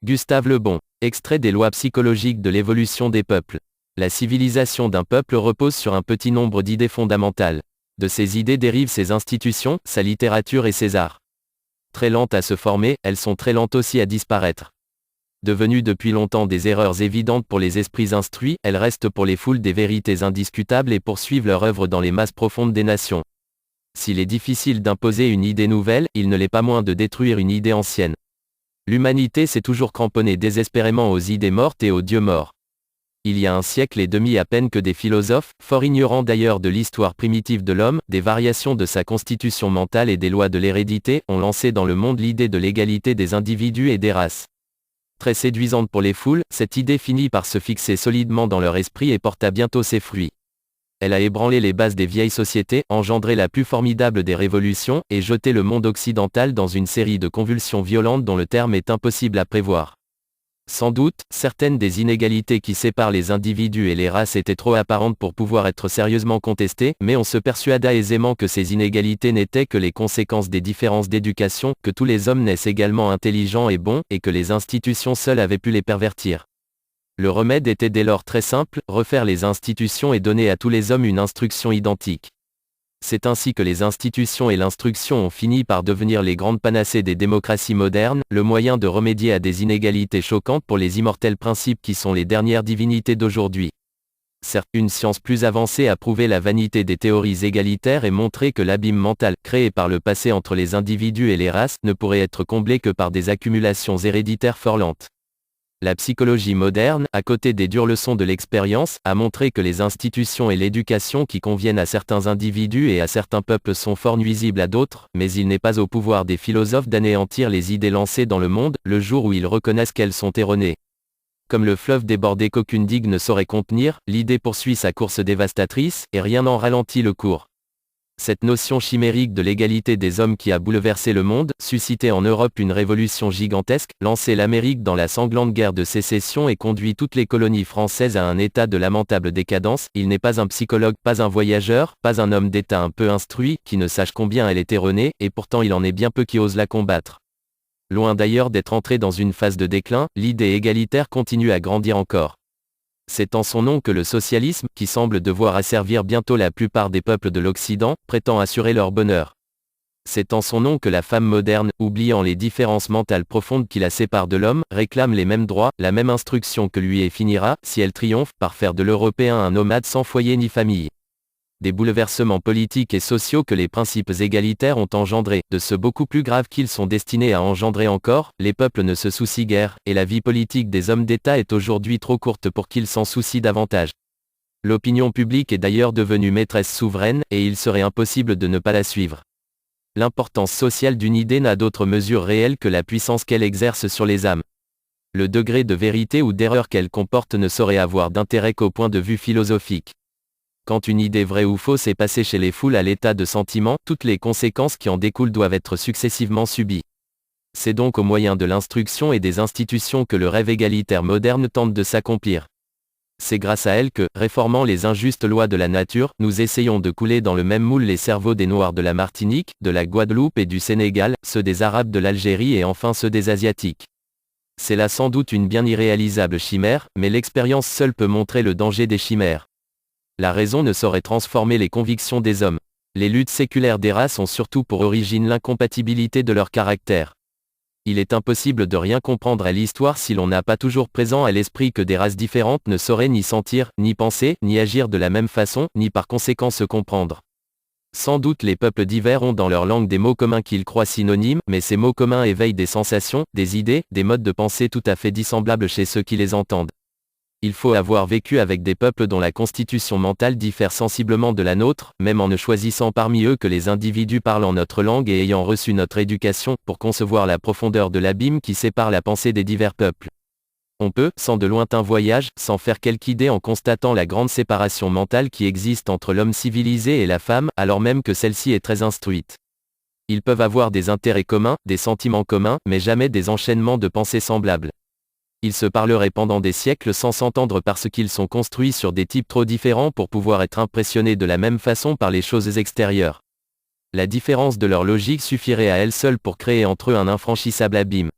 Gustave Le Bon. Extrait des lois psychologiques de l'évolution des peuples. La civilisation d'un peuple repose sur un petit nombre d'idées fondamentales. De ces idées dérivent ses institutions, sa littérature et ses arts. Très lentes à se former, elles sont très lentes aussi à disparaître. Devenues depuis longtemps des erreurs évidentes pour les esprits instruits, elles restent pour les foules des vérités indiscutables et poursuivent leur œuvre dans les masses profondes des nations. S'il est difficile d'imposer une idée nouvelle, il ne l'est pas moins de détruire une idée ancienne. L'humanité s'est toujours cramponnée désespérément aux idées mortes et aux dieux morts. Il y a un siècle et demi à peine que des philosophes, fort ignorants d'ailleurs de l'histoire primitive de l'homme, des variations de sa constitution mentale et des lois de l'hérédité, ont lancé dans le monde l'idée de l'égalité des individus et des races. Très séduisante pour les foules, cette idée finit par se fixer solidement dans leur esprit et porta bientôt ses fruits. Elle a ébranlé les bases des vieilles sociétés, engendré la plus formidable des révolutions, et jeté le monde occidental dans une série de convulsions violentes dont le terme est impossible à prévoir. Sans doute, certaines des inégalités qui séparent les individus et les races étaient trop apparentes pour pouvoir être sérieusement contestées, mais on se persuada aisément que ces inégalités n'étaient que les conséquences des différences d'éducation, que tous les hommes naissent également intelligents et bons, et que les institutions seules avaient pu les pervertir. Le remède était dès lors très simple, refaire les institutions et donner à tous les hommes une instruction identique. C'est ainsi que les institutions et l'instruction ont fini par devenir les grandes panacées des démocraties modernes, le moyen de remédier à des inégalités choquantes pour les immortels principes qui sont les dernières divinités d'aujourd'hui. Certes, une science plus avancée a prouvé la vanité des théories égalitaires et montré que l'abîme mental, créé par le passé entre les individus et les races, ne pourrait être comblé que par des accumulations héréditaires fort lentes. La psychologie moderne, à côté des dures leçons de l'expérience, a montré que les institutions et l'éducation qui conviennent à certains individus et à certains peuples sont fort nuisibles à d'autres, mais il n'est pas au pouvoir des philosophes d'anéantir les idées lancées dans le monde, le jour où ils reconnaissent qu'elles sont erronées. Comme le fleuve débordé qu'aucune digue ne saurait contenir, l'idée poursuit sa course dévastatrice, et rien n'en ralentit le cours. Cette notion chimérique de l'égalité des hommes qui a bouleversé le monde, suscité en Europe une révolution gigantesque, lancé l'Amérique dans la sanglante guerre de sécession et conduit toutes les colonies françaises à un état de lamentable décadence, il n'est pas un psychologue, pas un voyageur, pas un homme d'État un peu instruit, qui ne sache combien elle est erronée, et pourtant il en est bien peu qui osent la combattre. Loin d'ailleurs d'être entré dans une phase de déclin, l'idée égalitaire continue à grandir encore. C'est en son nom que le socialisme, qui semble devoir asservir bientôt la plupart des peuples de l'Occident, prétend assurer leur bonheur. C'est en son nom que la femme moderne, oubliant les différences mentales profondes qui la séparent de l'homme, réclame les mêmes droits, la même instruction que lui et finira, si elle triomphe, par faire de l'Européen un nomade sans foyer ni famille. Des bouleversements politiques et sociaux que les principes égalitaires ont engendrés, de ceux beaucoup plus graves qu'ils sont destinés à engendrer encore, les peuples ne se soucient guère, et la vie politique des hommes d'État est aujourd'hui trop courte pour qu'ils s'en soucient davantage. L'opinion publique est d'ailleurs devenue maîtresse souveraine, et il serait impossible de ne pas la suivre. L'importance sociale d'une idée n'a d'autre mesure réelle que la puissance qu'elle exerce sur les âmes. Le degré de vérité ou d'erreur qu'elle comporte ne saurait avoir d'intérêt qu'au point de vue philosophique. Quand une idée vraie ou fausse est passée chez les foules à l'état de sentiment, toutes les conséquences qui en découlent doivent être successivement subies. C'est donc au moyen de l'instruction et des institutions que le rêve égalitaire moderne tente de s'accomplir. C'est grâce à elles que, réformant les injustes lois de la nature, nous essayons de couler dans le même moule les cerveaux des Noirs de la Martinique, de la Guadeloupe et du Sénégal, ceux des Arabes de l'Algérie et enfin ceux des Asiatiques. C'est là sans doute une bien irréalisable chimère, mais l'expérience seule peut montrer le danger des chimères. La raison ne saurait transformer les convictions des hommes. Les luttes séculaires des races ont surtout pour origine l'incompatibilité de leur caractère. Il est impossible de rien comprendre à l'histoire si l'on n'a pas toujours présent à l'esprit que des races différentes ne sauraient ni sentir, ni penser, ni agir de la même façon, ni par conséquent se comprendre. Sans doute les peuples divers ont dans leur langue des mots communs qu'ils croient synonymes, mais ces mots communs éveillent des sensations, des idées, des modes de pensée tout à fait dissemblables chez ceux qui les entendent. Il faut avoir vécu avec des peuples dont la constitution mentale diffère sensiblement de la nôtre, même en ne choisissant parmi eux que les individus parlant notre langue et ayant reçu notre éducation, pour concevoir la profondeur de l'abîme qui sépare la pensée des divers peuples. On peut, sans de lointains voyages, s'en faire quelque idée en constatant la grande séparation mentale qui existe entre l'homme civilisé et la femme, alors même que celle-ci est très instruite. Ils peuvent avoir des intérêts communs, des sentiments communs, mais jamais des enchaînements de pensées semblables. Ils se parleraient pendant des siècles sans s'entendre parce qu'ils sont construits sur des types trop différents pour pouvoir être impressionnés de la même façon par les choses extérieures. La différence de leur logique suffirait à elle seule pour créer entre eux un infranchissable abîme.